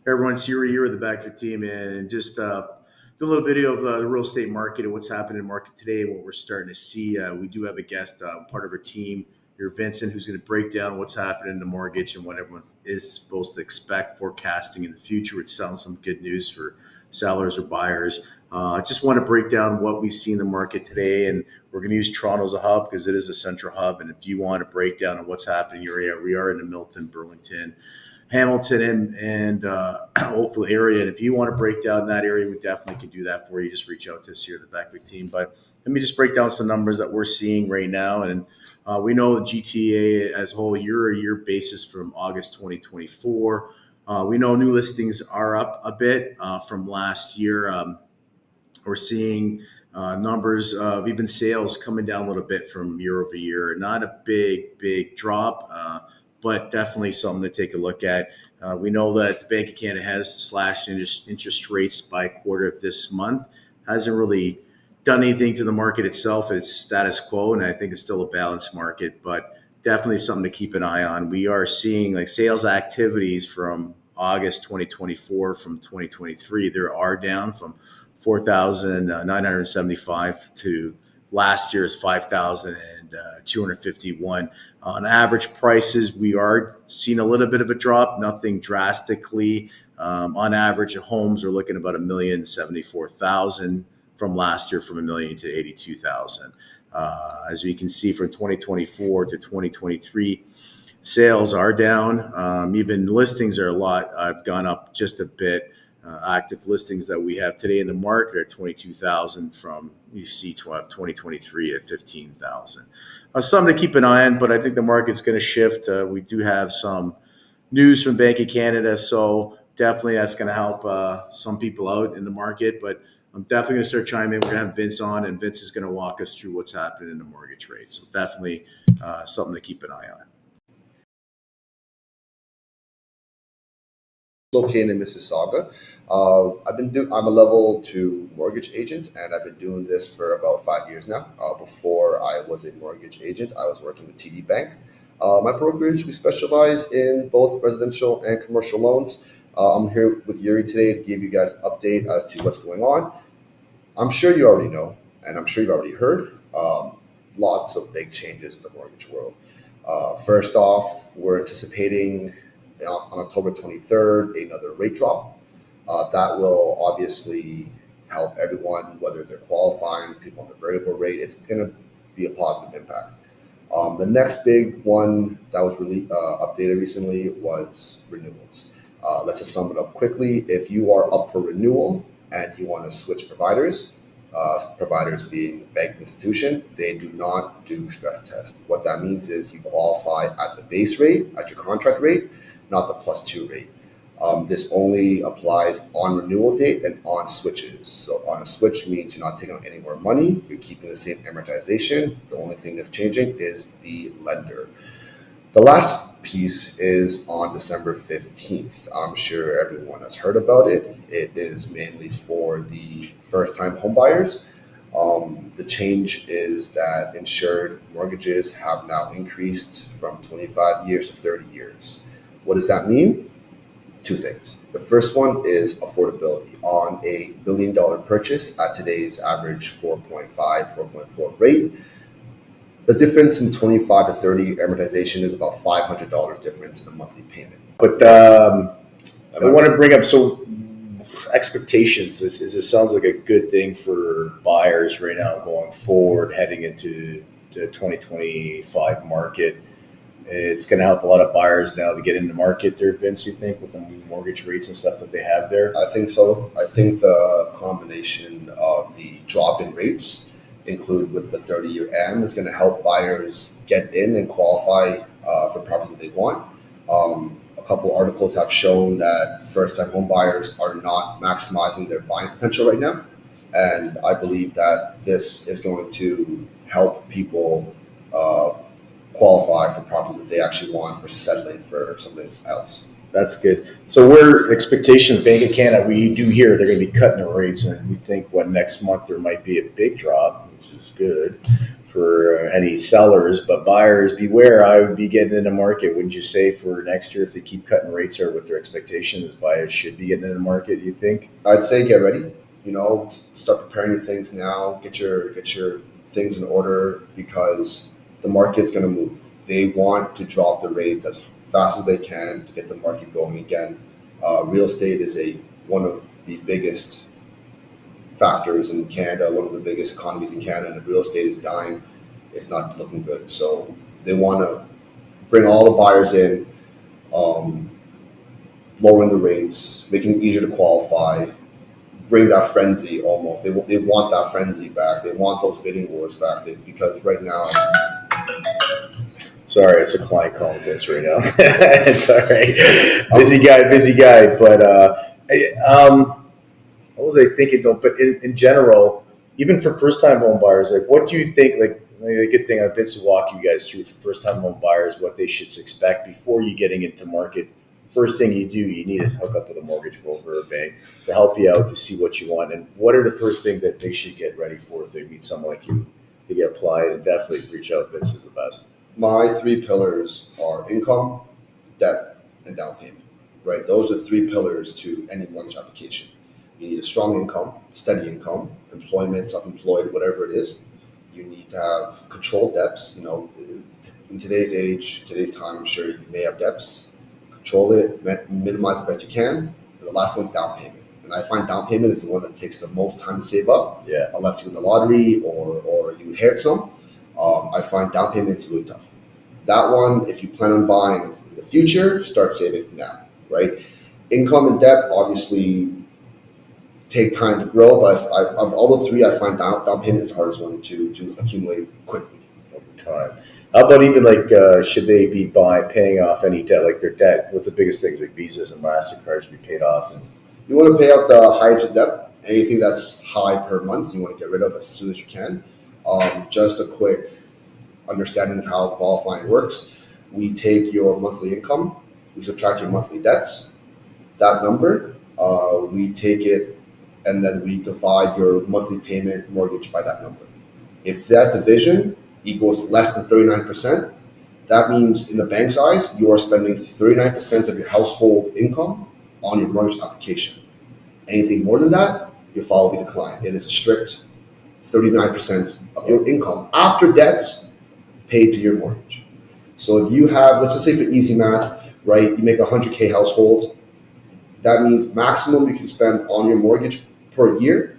Everyone's year with the back of the team, and just do a little video of the real estate market and what's happening in the market today, what we're starting to see. We do have a guest, part of our team, here, Vincent, who's going to break down what's happening in the mortgage and what everyone is supposed to expect forecasting in the future, which sounds some good news for sellers or buyers. I just want to break down what we see in the market today, and we're going to use Toronto as a hub because it is a central hub. And if you want to break down on what's happening in your area, we are in the Milton, Burlington, Hamilton, and Oakville area. And if you want to break down that area, we definitely can do that for you. Just reach out to us here at the Beckwith team. But let me just break down some numbers that we're seeing right now. And we know the GTA as a whole year-over-year basis from August 2024. We know new listings are up a bit from last year. We're seeing numbers of even sales coming down a little bit from year over year. Not a big drop, but definitely something to take a look at. We know that the Bank of Canada has slashed interest rates by a quarter of this month. Hasn't really done anything to the market itself. It's status quo, and I think it's still a balanced market, but definitely something to keep an eye on. We are seeing like sales activities from August 2024 from 2023. There are down from 4,975 to last year's 5,251. On average prices, we are seeing a little bit of a drop, nothing drastically. On average, homes are looking about $1,074,000 from last year, from $1 million to $82,000. As we can see, from 2024 to 2023, sales are down. Even listings are have gone up just a bit. Active listings that we have today in the market are 22,000 from you see 2023 at 15,000. Something to keep an eye on, but I think the market's going to shift. We do have some news from Bank of Canada, so definitely that's going to help some people out in the market. But I'm definitely going to start chiming in. We're going to have Vince on, and Vince is going to walk us through what's happening in the mortgage rate. So definitely something to keep an eye on. Located in Mississauga. I'm a level 2 mortgage agent, and I've been doing this for about 5 years now. Before I was a mortgage agent, I was working with TD Bank. My brokerage, we specialize in both residential and commercial loans. I'm here with Yuri today to give you guys an update as to what's going on. I'm sure you already know, and I'm sure you've already heard, lots of big changes in the mortgage world. First off, we're anticipating on October 23rd, another rate drop. That will obviously help everyone, whether they're qualifying, people on the variable rate. It's going to be a positive impact. The next big one that was really updated recently was renewals. Let's just sum it up quickly. If you are up for renewal and you want to switch providers, providers being bank institution, they do not do stress tests. What that means is you qualify at the base rate, at your contract rate, not the +2 rate. This only applies on renewal date and on switches. So on a switch means you're not taking on any more money. You're keeping the same amortization. The only thing that's changing is the lender. The last piece is on December 15th. I'm sure everyone has heard about it. It is mainly for the first-time homebuyers. The change is that insured mortgages have now increased from 25 years to 30 years. What does that mean? Two things. The first one is affordability. On a $1 million purchase at today's average 4.5, 4.4 rate, the difference in 25 to 30 amortization is about $500 difference in the monthly payment. But I want to bring up expectations. It sounds like a good thing for buyers right now going forward, heading into the 2025 market. It's going to help a lot of buyers now to get in the market there, Vince, you think, with the mortgage rates and stuff that they have there? I think so. I think the combination of the drop in rates include with the 30-year AM is going to help buyers get in and qualify for properties that they want. A couple articles have shown that first-time home buyers are not maximizing their buying potential right now. And I believe that this is going to help people qualify for properties that they actually want versus settling for something else. That's good. So we're expectations, Bank of Canada, we do hear they're going to be cutting the rates, and we think next month there might be a big drop, which is good for any sellers. But buyers, beware. I would be getting in the market, wouldn't you say, for next year if they keep cutting rates or what their expectations? Buyers should be getting in the market. You think? I'd say get ready. Start preparing your things now. Get your things in order because the market's going to move. They want to drop the rates as fast as they can to get the market going again. Real estate is one of the biggest factors in Canada, one of the biggest economies in Canada, and if real estate is dying, it's not looking good. So they want to bring all the buyers in, lowering the rates, making it easier to qualify, bring that frenzy almost. They want that frenzy back. They want those bidding wars back because right now. Sorry, it's a client calling this right now. It's all right. Busy guy. But what was I thinking though? But in general, even for first-time home buyers, like what do you think? Like a good thing, Vince will walk you guys through for first-time home buyers what they should expect before you getting into market. First thing you do, you need to hook up with a mortgage broker or bank to help you out to see what you want. And what are the first things that they should get ready for if they meet someone like you to get applied? And definitely reach out. Vince is the best. My 3 pillars are income, debt, and down payment, right? Those are 3 pillars to any mortgage application. You need a strong income, steady income, employment, self-employed, whatever it is. You need to have controlled debts. In today's time, I'm sure you may have debts. Control it, minimize the best you can. And the last one's down payment. And I find down payment is the one that takes the most time to save up. Yeah. Unless you win the lottery or you inherit some. I find down payments really tough. That one, if you plan on buying in the future, start saving now, right? Income and debt obviously take time to grow, but of all the 3, I find down payment is the hardest one to accumulate quickly. Over time. How about even should they be paying off any debt, like their debt? What's the biggest things like Visas and MasterCards be paid off? And you want to pay off the high interest debt. Anything that's high per month, you want to get rid of as soon as you can. Just a quick understanding of how qualifying works. We take your monthly income, we subtract your monthly debts. That number, we take it, and then we divide your monthly payment mortgage by that number. If that division equals less than 39%, that means in the bank's eyes, you are spending 39% of your household income on your mortgage application. Anything more than that, your file will be declined. It is a strict 39% of your income after debts paid to your mortgage. So if you have, let's just say for easy math, right, you make a 100K household, that means maximum you can spend on your mortgage per year,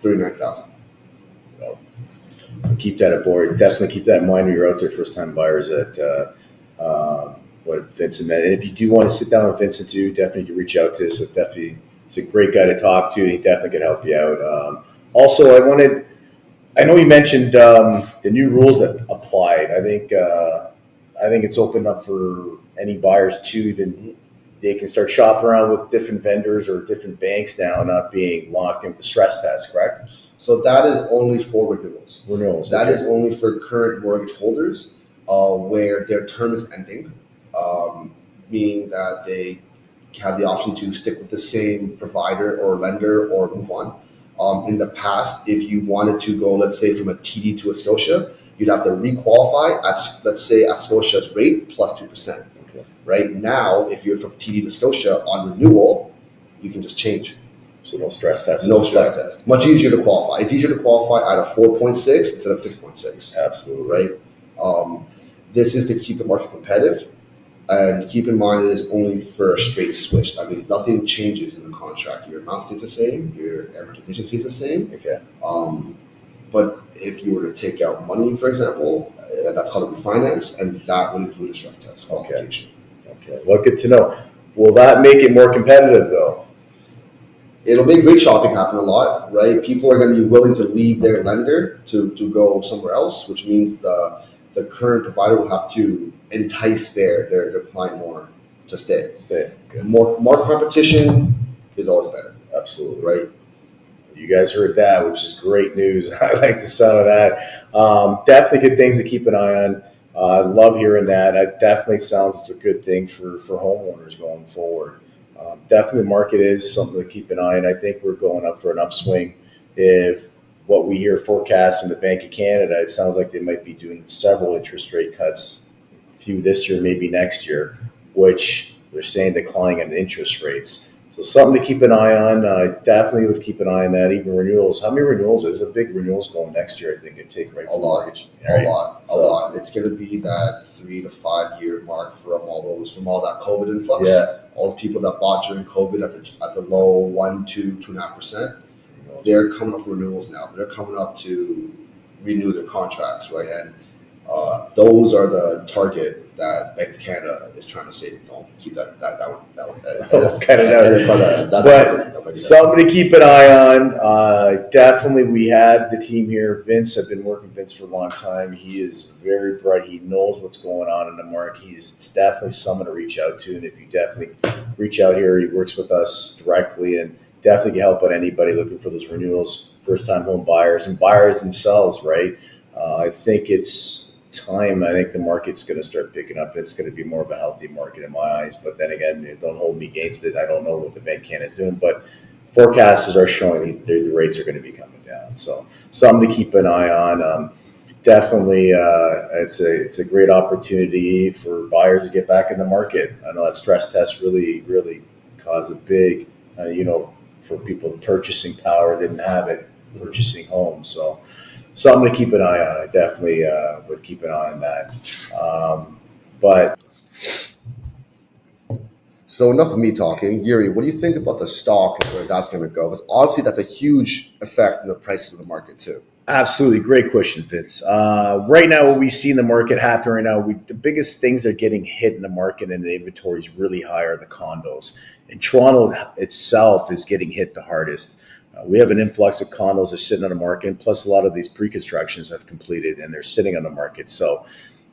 $39,000. Keep that aboard. Definitely keep that in mind when you're out there, first-time buyers at what Vincent meant. And if you do want to sit down with Vincent too, definitely reach out to us. So definitely, he's a great guy to talk to. He definitely can help you out. Also, I know you mentioned the new rules that applied. I think it's opened up for any buyers too. Even they can start shopping around with different vendors or different banks now, not being locked in with the stress test. Correct? So that is only for renewals. That okay. is only for current mortgage holders where their term is ending, meaning that they have the option to stick with the same provider or lender or move on. In the past, if you wanted to go, let's say, from a TD to a Scotia, you'd have to requalify at, let's say, at Scotia's rate plus 2%. Okay. Right now, if you're from TD to Scotia on renewal, you can just change. So no stress test. No stress test. Much easier to qualify. It's easier to qualify at a 4.6 instead of 6.6. Absolutely. Right? This is to keep the market competitive. And keep in mind, it is only for a straight switch. That means nothing changes in the contract. Your amount stays the same. Your amortization stays the same. Okay. But if you were to take out money, for example, that's called a refinance, and that would include a stress test qualification. Okay. Well, good to know. Will that make it more competitive, though? It'll make rate shopping happen a lot, right? People are going to be willing to leave their lender to go somewhere else, which means the current provider will have to entice their client more to stay. Okay. More competition is always better. Absolutely. Right? You guys heard that, which is great news. I like the sound of that. Definitely good things to keep an eye I love hearing that. It definitely sounds it's a good thing for homeowners going forward. Definitely, the market is something to keep an eye on. I think we're going up for an upswing. If what we hear forecast from the Bank of Canada, it sounds like they might be doing several interest rate cuts, a few this year, maybe next year, which they're saying declining in interest rates. So something to keep an eye on. I definitely would keep an eye on that. Even renewals. How many renewals? There's a big renewals going next year. I think it take right A for lot, mortgage. a Right. lot, a So lot. It's going to be that 3 to 5 year mark from all that COVID influx. yeah, All the people that bought during COVID at the low 1 to 2.5%, they're coming up for renewals now. They're coming up to renew their contracts, right? And those are the target that Bank of Canada is trying to say. Don't keep that one. Kind of know. But something to keep an eye on. Definitely, we have the team here. Vince, I've been working with Vince for a long time. He is very bright. He knows what's going on in the market. It's definitely someone to reach out to. And if you definitely reach out here, he works with us directly and definitely can help out anybody looking for those renewals, first time home buyers and buyers themselves, right? I think it's time. I think the market's going to start picking up. It's going to be more of a healthy market in my eyes. But then again, don't hold me against it. I don't know what the Bank of Canada is doing, but forecasts are showing the rates are going to be coming down. So something to keep an eye on. Definitely, it's a great opportunity for buyers to get back in the market. I know that stress test really caused a big, for people purchasing power didn't have it purchasing homes. So something to keep an eye on. I definitely would keep an eye on that. But So enough of me talking. Yuri, what do you think about the stock and where that's going to go? Because obviously that's a huge effect on the prices of the market too. absolutely great question, Vince. Right now, what we see in the market happen right now, the biggest things that are getting hit in the market and the inventory is really high are the condos. And Toronto itself is getting hit the hardest. We have an influx of condos that are sitting on the market, and plus a lot of these pre-constructions have completed and they're sitting on the market. So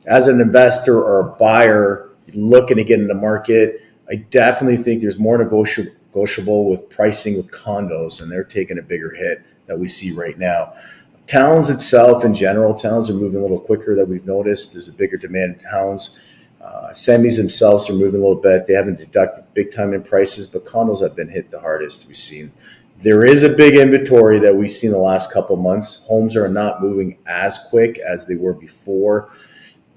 as an investor or a buyer looking to get in the market, I definitely think there's more negotiable with pricing with condos, and they're taking a bigger hit that we see right now. Towns itself, in general, towns are moving a little quicker that we've noticed. There's a bigger demand in towns. Semis themselves are moving a little bit. They haven't deducted big time in prices, but condos have been hit the hardest. We've seen there is a big inventory that we've seen the last couple of months. Homes are not moving as quick as they were before.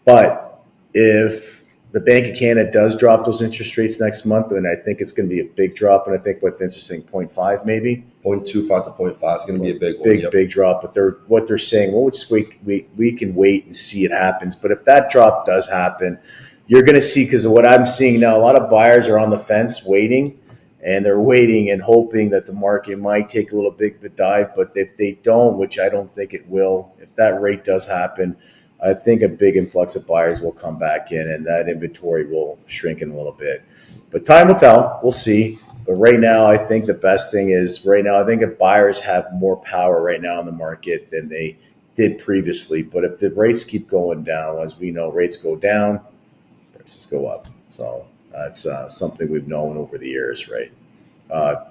But if the Bank of Canada does drop those interest rates next month, then I think it's going to be a big drop. And I think what Vince is saying, 0.5 maybe. 0.25 to 0.5 is going to be a big one. Big drop. But what they're saying, well, just we can wait and see it happens. But if that drop does happen, you're going to see, because what I'm seeing now, a lot of buyers are on the fence waiting. And they're waiting and hoping that the market might take a little bit of a dive. But if they don't, which I don't think it will, if that rate does happen, I think a big influx of buyers will come back in and that inventory will shrink in a little bit. But time will tell. We'll see. But right now, I think the best thing is I think if buyers have more power right now in the market than they did previously. But if the rates keep going down, as we know, rates go down, prices go up. So that's something we've known over the years, right?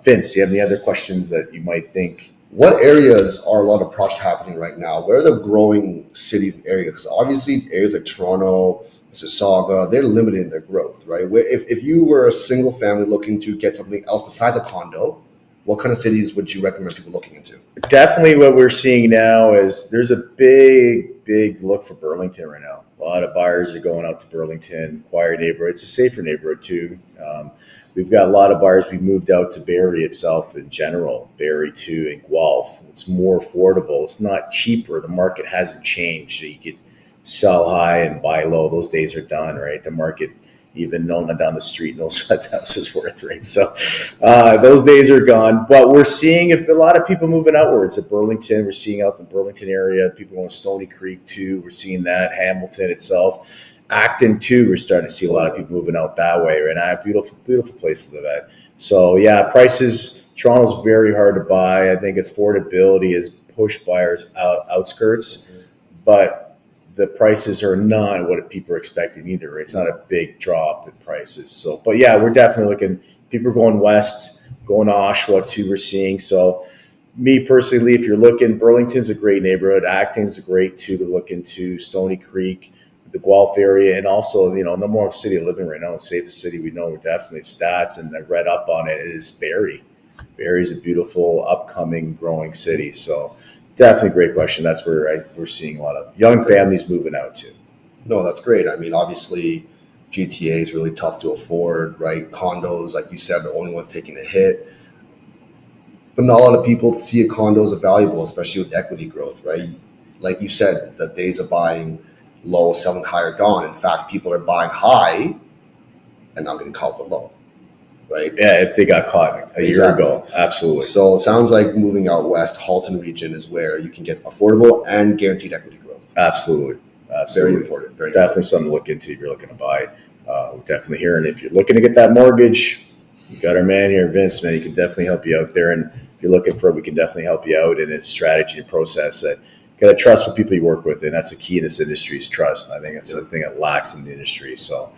Vince, do you have any other questions that you might think? What areas are a lot of projects happening right now? Where are the growing cities and areas? Because obviously areas like Toronto, Mississauga, they're limited in their growth, right? Where if you were a single family looking to get something else besides a condo, what kind of cities would you recommend people looking into? Definitely what we're seeing now is there's a big look for Burlington right now. A lot of buyers are going out to Burlington, quiet neighborhood. It's a safer neighborhood too. We've got a lot of buyers. We've moved out to Barrie itself in general, Barrie too, and Guelph. It's more affordable. It's not cheaper. The market hasn't changed. You could sell high and buy low. Those days are done, right? The market, even no one down the street knows what the house is worth, right? So those days are gone. But we're seeing a lot of people moving outwards at Burlington. We're seeing out in the Burlington area, people going to Stony Creek too. We're seeing that. Hamilton itself. Acton too, we're starting to see a lot of people moving out that way right now. Beautiful place to live at. So yeah, prices, Toronto's very hard to buy. I think its affordability has pushed buyers outskirts, but the prices are not what people are expecting either. It's not a big drop in prices. So, but yeah, we're definitely looking, people are going west, going to Oshawa too, we're seeing. So me personally, if you're looking, Burlington's a great neighborhood. Acton's a great too to look into, Stony Creek. the Guelph area, and also, no more city of living right now, the safest city we know, we're definitely stats, and I read up on it, is Barrie. Barrie's a beautiful, upcoming, growing city. So definitely great question. That's where we're seeing a lot of young families moving out to. No, that's great. I mean, obviously, GTA is really tough to afford, right? Condos, like you said, are the only ones taking a hit. But not a lot of people see a condo as valuable, especially with equity growth, right? Like you said, the days of buying low, selling high are gone. In fact, people are buying high and not getting caught with the low, right? Yeah, if they got caught a year ago, absolutely. So it sounds like moving out west, Halton region is where you can get affordable and guaranteed equity growth. Absolutely. Very important. Very definitely important. Something to look into if you're looking to buy. We're definitely here. And if you're looking to get that mortgage, you got our man here, Vince, man. He can definitely help you out there. And if you're looking for it, we can definitely help you out in a strategy and process that you got to trust what people you work with. And that's the key in this industry is trust. And I think that's the thing that lacks in the industry. So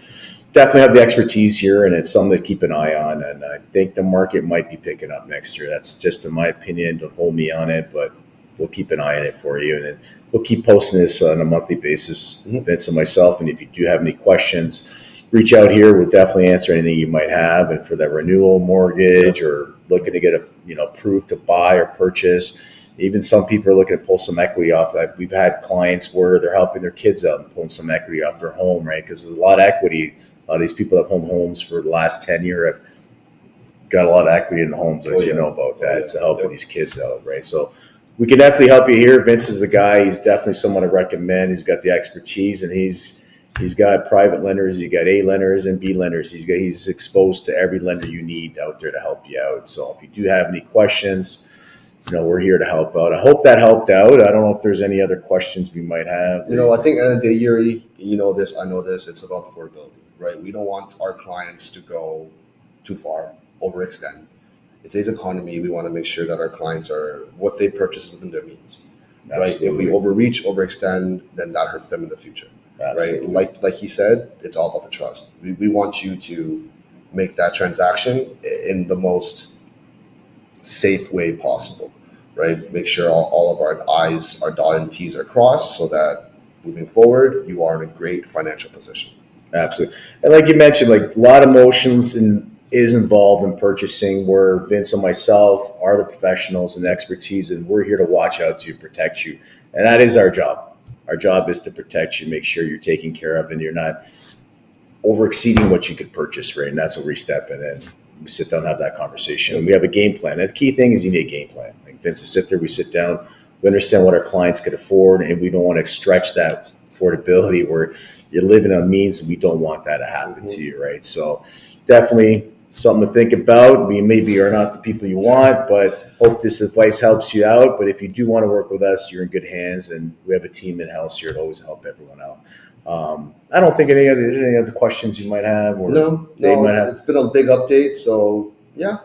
definitely have the expertise here, and it's something to keep an eye on. And I think the market might be picking up next year. That's just in my opinion. Don't hold me on it, but we'll keep an eye on it for you. And then we'll keep posting this on a monthly basis, Vince and myself. And if you do have any questions, reach out here. We'll definitely answer anything you might have. And for that renewal mortgage or looking to get approved to buy or purchase, even some people are looking to pull some equity off that. We've had clients where they're helping their kids out and pulling some equity off their home, right? Because there's a lot of equity. A lot of these people that own homes for the last 10 years have got a lot of equity in the homes, as you know about that. It's helping these kids out, right? So we can definitely help you here. Vince is the guy. He's definitely someone to recommend. He's got the expertise, and he's got private lenders. He's got A lenders and B lenders. He's exposed to every lender you need out there to help you out. So if you do have any questions, we're here to help out. I hope that helped out. I don't know if there's any other questions we might have. I think at the end of the day, Yuri, I know this, it's about affordability, right? We don't want our clients to go too far, overextend. In today's economy, we want to make sure that our clients are what they purchase within their means, right? If we overreach, overextend, then that hurts them in the future, right? Like he said, it's all about the trust. We want you to make that transaction in the most safe way possible, right? Make sure all of our I's are dotted and T's are crossed so that moving forward, you are in a great financial position. Absolutely. And like you mentioned, like a lot of emotions is involved in purchasing, where Vince and myself are the professionals and the expertise, and we're here to watch out to you, protect you. And that is our job. Our job is to protect you, make sure you're taken care of and you're not over exceeding what you could purchase, right? And that's what we step in and we sit down and have that conversation. And we have a game plan. And the key thing is you need a game plan. Like Vince is sit there, we sit down, we understand what our clients could afford, and we don't want to stretch that affordability where you're living on means, and we don't want that to happen to you, right? So definitely something to think about. We maybe are not the people you want, but hope this advice helps you out. But if you do want to work with us, you're in good hands, and we have a team in-house here to always help everyone out. I don't think any other questions you might have. Or no, it's been a big update. So yeah,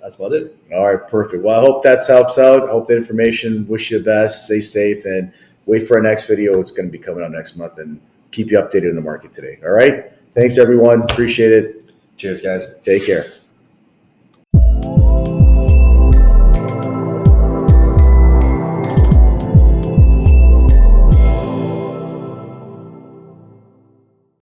that's about it. All right, perfect. Well, I hope that helps out. I hope that information. Wish you the best. Stay safe, and wait for our next video. It's going to be coming out next month, and keep you updated in the market today. All right. Thanks, everyone. Appreciate it. Cheers, guys. Take care.